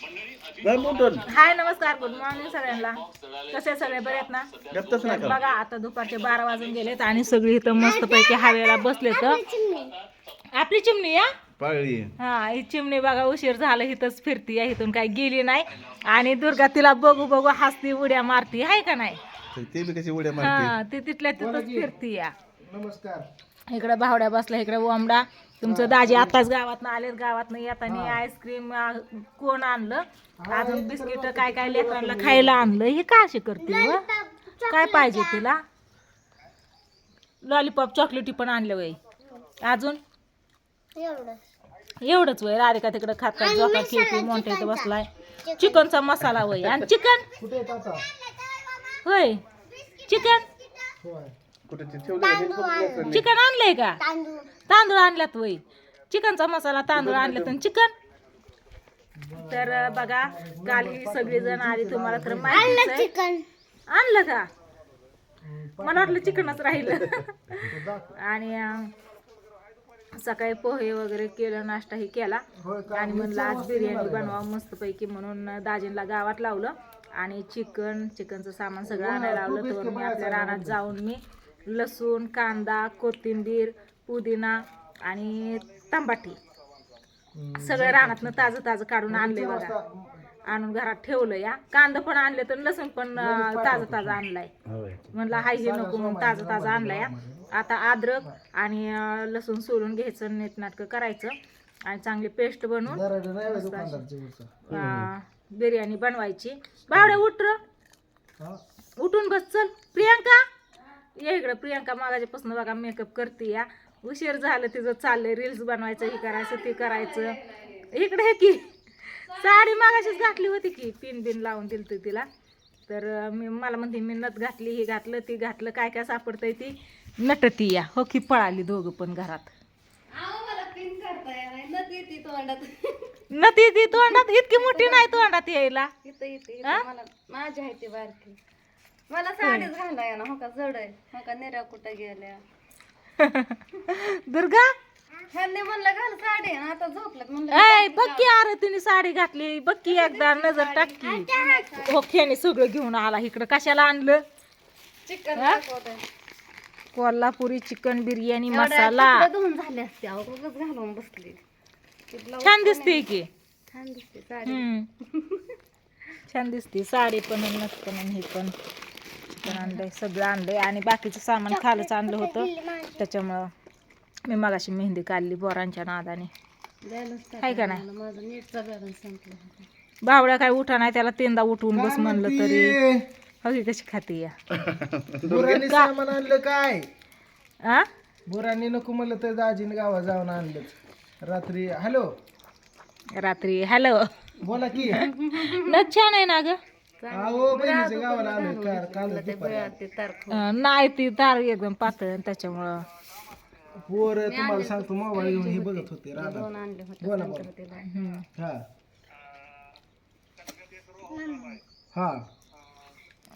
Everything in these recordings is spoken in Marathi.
हाय नमस्कार गुड मॉर्निंग सगळ्यांना. कसे सगळे बरे आहेत ना? बघा आता दुपारचे 12 वाजून गेलेत आणि सगळी इथं मस्तपैकी हवेला बसले. तर आपली चिमणी या पाळली. हा ही चिमणी बघा उशीर झालं इथंच फिरती आहे, इथून काही गेली नाही. आणि दुर्गा तिला बघू बघू हसती उड्या मारती आहे का नाही? ते बी कशी उड्या हा मारते. ती तिथल्या तिथंच फिरती या. नमस्कार. इकडे भावड्या बसला, इकडे ओमडा. तुमचं दाजी आताच गावातनं आलेत. गावातनं येताना आईस्क्रीम कोण आणलं, अजून बिस्किट काय काय लेकरांना खायला आणलं. हे का अशी करते व? काय पाहिजे तिला? लॉलीपॉप चॉकलेटी पण आणलं वय. अजून एवढंच वय. राधिका तिकडे खात खात जोका खेळते, मोठ्या इथं बसलाय. चिकनचा मसाला वय. आणि चिकन कुठे आहे ताता? होय चिकन होय. कुठे ते ठेवलं चिकन आणलंय का? तांदूळ आणल्यात वय. चिकनचा मसाला तांदूळ आणल्यात आणि चिकन. तर बघा काल ही सगळी जण आली, तुम्हाला तर माहितीच आहे. आणलं का? मला वाटलं चिकनच राहिलं. आणि सकाळी पोहे वगैरे केलं, नाश्ताही केला. आणि म्हणलं आज बिर्याणी बनवा मस्तपैकी, म्हणून दाजींला गावात लावलं. आणि चिकनचं सामान सगळं आणायला लावलं. तर मी आपल्या रानात जाऊन मी लसूण, कांदा, कोथिंबीर, पुदिना आणि तंबाटी सगळं रानातनं ताजं काढून आणलंय बघा. आणून घरात ठेवलं या. कांदा पण आणले तर लसूण पण ताजं आणलाय. म्हणलं हाय हे नको म्हणून ताजं आणलाय या. आता अद्रक आणि लसूण सोलून घ्यायचं, नीटनाटकं करायचं आणि चांगली पेस्ट बनवून बिर्याणी बनवायची. बावड्या उठून बस. चल प्रियांका ये इकडं. प्रियांका मागाच्यापासून बघा मेकअप करते या. उशीर झालं तिचं चाललंय रील्स बनवायचं, हे करायचं ते करायचं. इकडे हे की साडी मागाशीच घातली होती की, पिन लावून दिली तिला. तर मला म्हणते मी नथ घातली, ही घातलं ती घातलं, काय काय सापडतंय ती नटती या. हो की पळाली दोघं पण घरात. नती ती तोंडात इतकी मोठी नाही तोंडात यायला. माझी आहे ती बारकी. मला साडीच घालाय ना. हो का जड आहे. हो का नेऱ्या कुठं गेल्या. दुर्गा ह्यांनी म्हणलं घाल साडी, आता झोपल्यात म्हणलं. ऐ बक्की अरे तिने साडी घातली बक्की, एकदा नजर टाकली. हो खेळणी सगळं घेऊन आला इकडं. कशाला आणलं? चिकन कोल्हापुरी चिकन बिर्याणी मसाला. धुवून झाले असते अहो, उगाच घालून बसली. छान दिसते की. छान दिसते साडी. छान दिसते साडी पण, नथ पण, हे पण. चिकन आणलंय, सगळं आणलंय. आणि बाकीचं सामान खालच आणलं होतं, त्याच्यामुळं मी मगाशी मेहंदी काढली बोरांच्या नादाने. आहे का नाही? माझं नीटचा बॅलन्स संपला. बावड्या काय उठा नाही, त्याला तीनदा उठवून बस म्हणलं तरी हवी कशी खाते या. बुरानी सामान आणलं काय? आ बुरानी नको म्हणलं तर दाजीने गावात जाऊन आणलं रात्री. रात्री हॅलो बोला की. न छान आहे ना ग. अहो बहिणीच्या गावाला आलोय काल नाही ती तार एकदम पातळ आहे, त्याच्यामुळं पोर तुम्हाला सांगतो मोबाईल घेऊन हे बघत होते रानात. बोला बोला. हा हा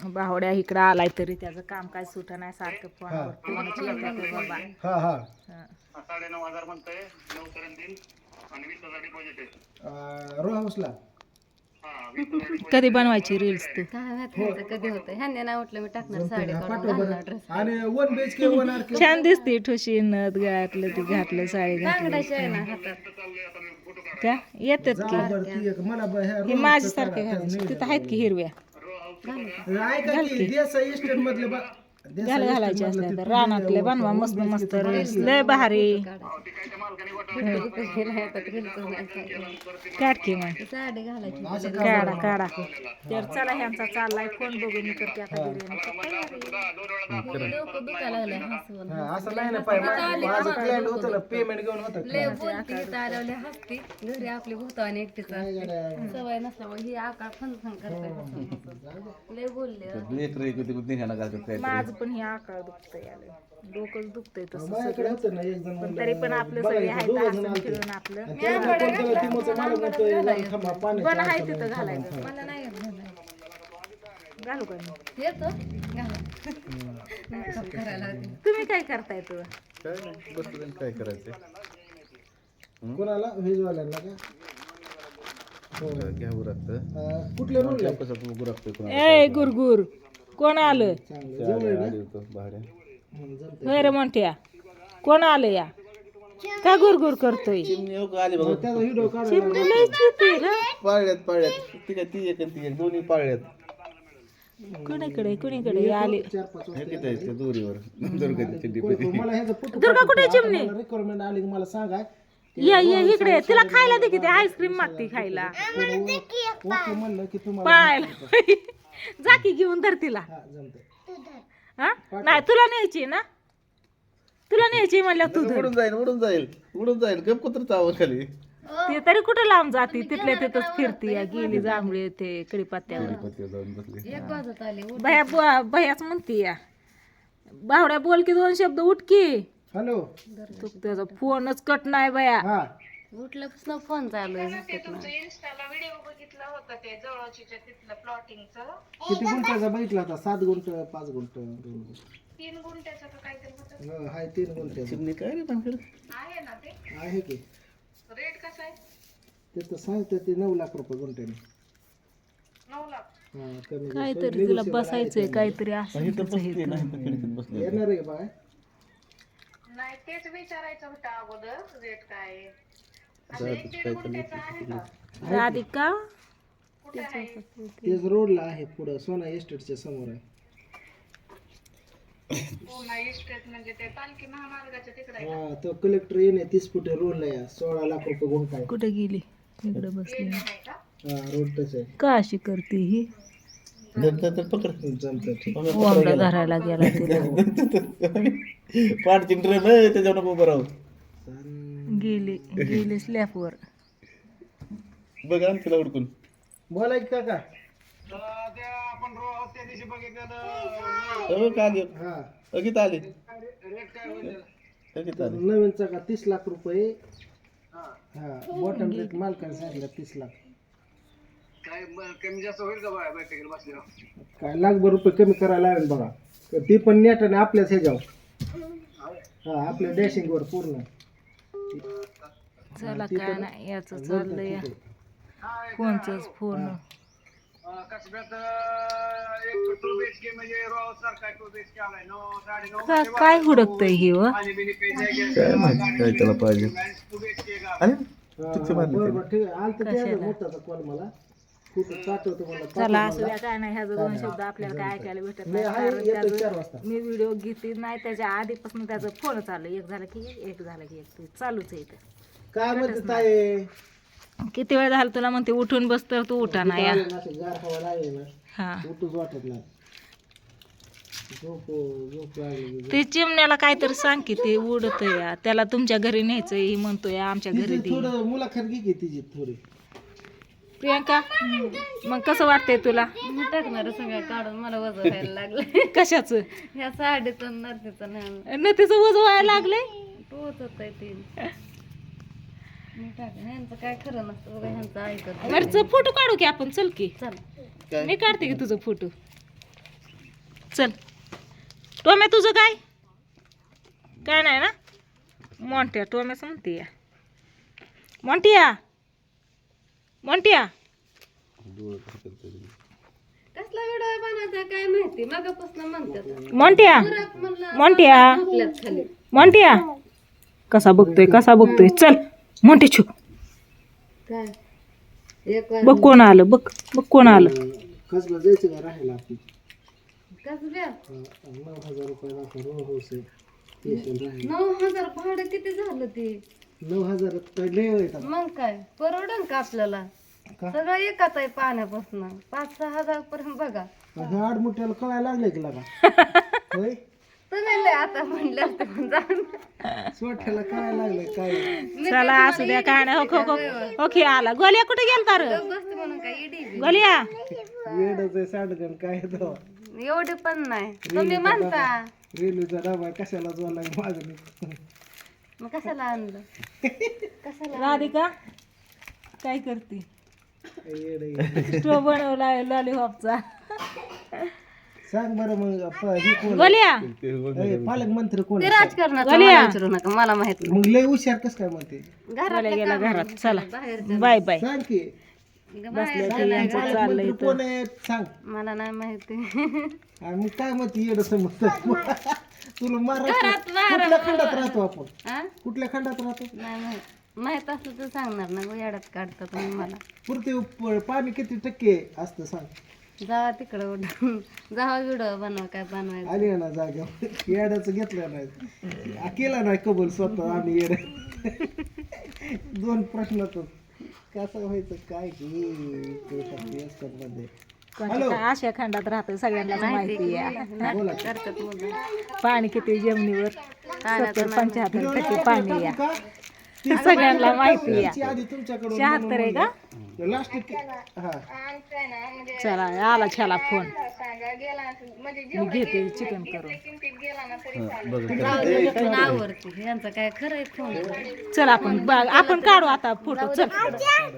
बावड्या इकडं आलाय तरी त्याचं काम काय सुट नाही. सारखं फोनवर बाबा. हा हा 9,500 म्हणतोय. 9 पर्यंत देईल आणि 20,000 डिपॉझिट आहे. रो हाऊसला कधी बनवायची रील्स तू? काय माहिती कधी होतं. ह्यांनी नाही उठलं मी टाकणार साडी ड्रेस. आणि 1 BHK 1 RK छान दिसते. ठुशी नथ घातलं ती घातलं साडी घातली आहे ना हातात. का येतात की. ती एक मला हे माझ्यासारखे घालायचे तिथं आहेत की हिरव्या. ऐका की देसाई इस्टेट मधले घालायचे असल्या तर रानातले बनवा मस्त मस्त रील्स लय भारी. काढ की मग साडी घालायची. काढा. तर चला ह्यांचा चाललाय फोन बघून मी करते आता बिर्याणी. डोकं दुखायला लागलंय हसून. असं नाही ना पाहिजे. माझं क्लायंट होतं ना, पेमेंट घेऊन होतं. लय बोलती आल्यावले हसती. घरी आपली भूतावानी एकटीचा सवय नसल्यामुळे ही आकार फन करते. लय बोलले. माझं पण हे आकार दुखतंय, आलं डोकंच दुखतंय तसं माझ्याकडे सगळं. होतं ना एक जण पण तरी पण आपलं सगळे आहेत हसून खेळून आपलं पण आहे तिथं घालायचं. मला नाही येत घालायला. घालू का मी? येतो घाला. करायला तुम्ही काय करताय तू? काय करायचं? कोणाला व्हेजवाल्यांना का? घ्या उरकतं. कुठले रोल कसं उरकतं कोण ए गुरगुर कोण आलं चांगलं जवळ आहे होतं भाड्या. ना जमतंय. होय रे म्हणत्या कोण आलं या का गुरगुर करतोय चिमणी हो का आली बघा. त्याचा व्हिडिओ काढा चिमणी लय चिती रे. पाळल्यात ती काय ती एक आणि ती एक दोन्ही पाळल्यात. कुणीकडे आले 4-5 हे किती आहेत ते दोरीवर दुर्गाची चिड्डी पती. मला ह्याचा फोटो दुर्गा कुठे चिमणी रिक्वायरमेंट आली की मला सांगा. ये इकडे तिला खायला दे किती आईस्क्रीम मागती खायला ओके म्हणलं की तुम्हाला पाळायला जा की घेऊन धर तिला हा जमतंय. हा नाही तुला न्यायची ना तुला न्यायची म्हणल्या तू धर उडून जाईल गप कुत्र चावल खाली. ते तरी कुठे लांब जाती तिथल्या तिथंच फिरती या गेली जांभळे ते कडीपत्त्यावर पत्त्यावर जाऊन बसली. एक वाजत आले भयाच म्हणती या बावड्या बोल की 2 शब्द उठकी हॅलो तू त्याचा फोनच कट नाही बया हा उठल्यापासून फोन चालू आहे झोपेत नाही. किती गुंठ्याचा बघितला होता? 7 गुंठ 5 गुंठ 3 गुंठ्याचा चिमणी काय रे भानगड? आहे की ते तर सांगते ते 9 लाख रुपये गुंठ्याने. हा, कमी काहीतरी तुला बसायचंय काहीतरी असं इथं बसली नाही तर खिडकीत बसली. येणार आहे बाय. राधिका तेच रोडला आहे पुढं सोना एस्टेटच्या समोर आहे. हा तो कलेक्टर येणे 30 फुटे रोडला या 16 लाख रुपये गुंठा आहे. कुठे गेली इकडे बसली हा रोड तस आहे. का अशी करते ही तर पकड. जमतं ठीक. कोंबडा धरायला गेला तिला पाठ चिंटर त्याच्यावर नको उभं राहू. गेली स्लॅपवर बघ आण तिला उडकून. बोला की काका. हो का आली हा अगीत आली नवीनचा का 30 लाख रुपये. हा बॉटम रेट मालकाने सांगितलं 30 लाख. काय लाखभर रुपये कमी करायला लागेल बघा. तर ती पण नेटाने आपल्याच ह्याच्यावर हा आपल्या डॅशिंग वर पूर्ण. चला काय नाही याच चाललंय फोनच फोन काय हुडकतय ही व काय माहिती काय त्याला पाहिजे. आणि बरोबर ठीक आहे. आलतं त्याचा मोठाचा कॉल मला कुठं पाठवतो मला. चला असू द्या काय नाही ह्याचा 2 शब्द आपल्याला काय ऐकायला भेटत नाही आहे कारण येतो त्याचं 4 वाजता. मी व्हिडिओ घेतली नाही त्याच्या आधीपासून त्याचं फोन चालू एक झालं की एक झालं की एक चालूच आहे इथं. काय म्हणते ताई? किती वेळ झाला तुला म्हणते उठून बस तर तू उठा ना या गार हवा लागली ना हा उठूच वाटत नाही. झोप लागली. ते चिमण्याला काहीतरी सांग की ते उडत या त्याला तुमच्या घरी न्यायचंय ही म्हणतोय आमच्या घरी दे. थोडं मुलाखत घे की तिची थोडी. प्रियंका मग कसं वाटतंय तुला मी टाकणार सगळं काढून मला वजन व्हायला लागलं. कशाचं ह्या साडीचं नरतीचं नाही न तिचं वजन व्हायला लागलंय टोचत आहे ते. मी टाक ह्यांचं काय खरं नसतं बघा ह्यांचं ऐकत. वरचं फोटो काढू की आपण चल की चल मी काढते की तुझं फोटो चल. टोम्या तुझं काय काय नाही ना मोंट्या टोम्याच म्हणते या मोंटिया मोंटिया कसला व्हिडिओ बनायचा काय माहिती मगापासून म्हणतात. मोंटिया मोंटिया आपल्याच खाली मोंटिया कसा बघतोय चल मोंटे छू काय एक बघ कोण आलं बघ कोण आलं. कसलं जायचं का राहायला आपण? कसल्या 9,000 रुपये दाखव हो से पेशंट राहायला. 9,000 भाडं किती झालं ते? 9,000 काय लय येतात. मग काय परवडन का आपल्याला? का? सगळं एकच आहे पाण्यापासून 5-6 हजार पर्यंत बघा. हे आडमुठ्याला कळायला लागले की लागा होय तुम्ही लय आता म्हणले असते पण जाऊन. सोठ्याला कळायला लागले काय. चला असू द्या काय नाही ओके आला गोल्या कुठे गेलता रे बसते म्हणून काय इडी गोल्या येडच आहे सांडगण काय तो एवढे पण नाही तुम्ही म्हणता. रेल्वेचा डबा कशाला जोडला माझं नाही. मग कशाला आणलं? कशाला राधिका काय करते येडे स्टोव बनवला लॉलीपॉपचा. सांग बरं मग हे कोण गोल्या ए, पालकमंत्री कोण ते आहे? राजकारणाचं मला विचारू नका मला माहित मग लय हुशार कस काय म्हणते? गोल्या गेला घरात चला नाही बाहेर बाय बाय सांग की बसल्या की यांचं चाललंय पालकमंत्री कोण आहे सांग. मला नाही माहिती. आणि मग काय म्हणते येडं समजत तुला महाराष्ट्र कुठल्या खंडात राहतो आपण? हा? कुठल्या खंडात राहतो? नाही माहित असलं तर सांगणार ना येड्यात काढतात तुम्ही मला. पृथ्वी पाणी किती टक्के असतं सांग. जावा तिकडं उडून जावा व्हिडिओ बनवा काय बनवायचं. आली ना जाग्यावर येड्याचं घेतलं नाही केला नाही कबूल स्वतः आम्ही येड्या 2 प्रश्नातच कसं व्हायचं काय मध्ये. कोणत्या काय आशिया खंडात राहतं सगळ्यांनाच माहिती आहे. करतात मुलं. पाणी किती जमिनीवर 70-75% पाणी आहे का ते सगळ्यांना माहिती आहे. याची आधी तुमच्याकडून 76 आहे का? लास्ट हा चला आला छाला फोन मी घेते चिकन करून. आवडते यांचं काय खरं आहे फोन. चल आपण काढू आता फोटो चल.